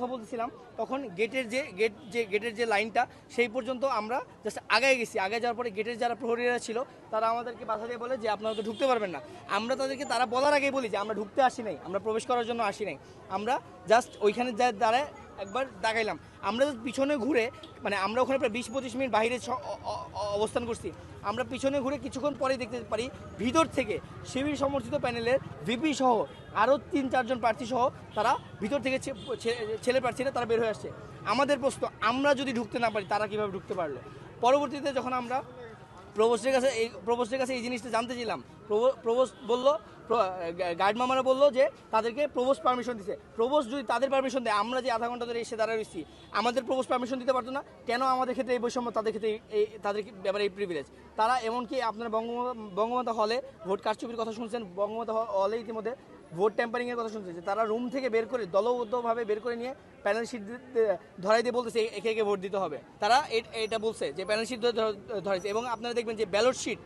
কথা বলতেছিলাম তখন গেটের যে লাইনটা সেই পর্যন্ত আমরা জাস্ট আগায় গেছি। আগে যাওয়ার পরে গেটের যারা প্রহরীরা ছিল তারা আমাদেরকে বাধা দিয়ে বলে যে আপনারা তো ঢুকতে পারবেন না। আমরা তাদেরকে তারা বলার আগেই বলি যে আমরা ঢুকতে আসি নাই, আমরা প্রবেশ করার জন্য আসি নাই, আমরা জাস্ট ওইখানে যা দাঁড়ায় একবার দাগাইলাম। আমরা পিছনে ঘুরে মানে আমরা ওখানে প্রায় 20-25 মিনিট বাইরে অবস্থান করছি। আমরা পিছনে ঘুরে কিছুক্ষণ পরেই দেখতে পারি ভিতর থেকে শিবির সমর্থিত প্যানেলের ভিপি সহ আরও 3-4 জন প্রার্থী সহ তারা ভিতর থেকে ছেলে প্রার্থীরা তারা বের হয়ে আসছে। আমাদের প্রশ্ন, আমরা যদি ঢুকতে না পারি তারা কীভাবে ঢুকতে পারলো? পরবর্তীতে যখন আমরা প্রভোস্টের কাছে এই জিনিসটা জানতে চাইলাম, প্রভোস্ট বললো, গার্ড মামারা বললো যে তাদেরকে প্রভোস্ট পারমিশন দিছে। প্রভোস্ট যদি তাদের পারমিশন দেয়, আমরা যে আধা ঘন্টা ধরে এসে দাঁড়া রয়েছি, আমাদের প্রভোস্ট পারমিশন দিতে পারতো না কেন? আমাদের ক্ষেত্রে এই বৈষম্য, তাদের ক্ষেত্রে তাদের ব্যাপারে এই প্রিভিলেজ। তারা এমনকি আপনার বঙ্গমাতা হলে ভোট কারচুপির কথা শুনছেন, বঙ্গমাতা হলে ইতিমধ্যে ভোট ট্যাম্পারিংয়ের কথা শুনছে যে তারা রুম থেকে বের করে দলবদ্ধভাবে বের করে নিয়ে প্যানেল শিট ধরাই দিয়ে বলতেছে একে একে ভোট দিতে হবে। তারা এটা বলছে যে প্যানেল শিট ধরাইছে। এবং আপনারা দেখবেন যে ব্যালট শিট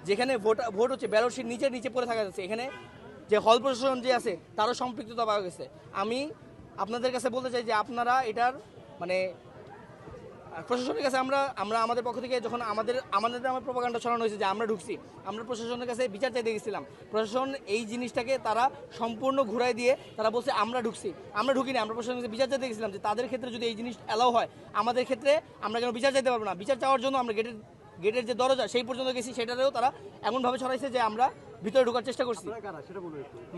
যেখানে ভোট হচ্ছে, ব্যালট শিট নিচে পড়ে থাকা যাচ্ছে। এখানে যে হল প্রশাসন যে আছে তারও সম্পৃক্ততা পাওয়া গেছে। আমি আপনাদের কাছে বলতে চাই যে আপনারা এটার মানে প্রশাসনের কাছে আমরা আমাদের পক্ষ থেকে যখন আমাদের আমার প্রোপাগান্ডা ছড়ানো হয়েছে যে আমরা ঢুকছি, আমরা প্রশাসনের কাছে বিচার চাইতে গেছিলাম। প্রশাসন এই জিনিসটাকে তারা সম্পূর্ণ ঘুরাই দিয়ে তারা বলছে আমরা ঢুকছি। আমরা ঢুকিনি, আমরা প্রশাসনের কাছে বিচার চাইতে গেছিলাম যে তাদের ক্ষেত্রে যদি এই জিনিস অ্যালাউ হয়, আমাদের ক্ষেত্রে আমরা কেন বিচার চাইতে পারবো না? বিচার চাওয়ার জন্য আমরা গেটের যে দরজা সেই পর্যন্ত গেছি, সেটাতেও তারা এমনভাবে ছড়াইছে যে আমরা ভিতরে ঢোকার চেষ্টা করছি।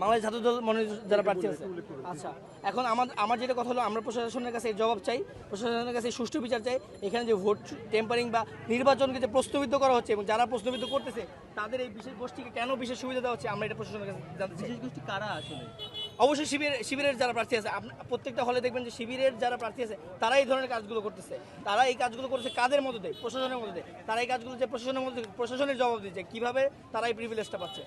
বাংলাদেশ ছাত্রদল মনে যারা প্রার্থী আছে। আচ্ছা, এখন আমার যেটা কথা হলো, আমরা প্রশাসনের কাছে জবাব চাই, প্রশাসনের কাছে সুষ্ঠু বিচার চাই। এখানে যে ভোট টেম্পারিং বা নির্বাচনকে যে প্রশ্নবিদ্ধ করা হচ্ছে এবং যারা প্রশ্নবিদ্ধ করতেছে তাদের এই বিশেষ গোষ্ঠীকে কেন বিশেষ সুবিধা দেওয়া হচ্ছে, আমরা এটা প্রশাসনের কাছে জানতে চাই। বিশেষ গোষ্ঠী কারা আসলে? অবশ্যই শিবিরের যারা প্রার্থী আছে, প্রত্যেকটা হলে দেখবেন যে শিবিরের যারা প্রার্থী আছে তারা এই ধরনের কাজগুলো করতেছে। তারা এই কাজগুলো করছে কাদের মধ্যে? প্রশাসনের মধ্যে। তারা এই কাজগুলো যে প্রশাসনের জবাব দিচ্ছে, কিভাবে তারা এই প্রিভিলেজটা পাচ্ছে।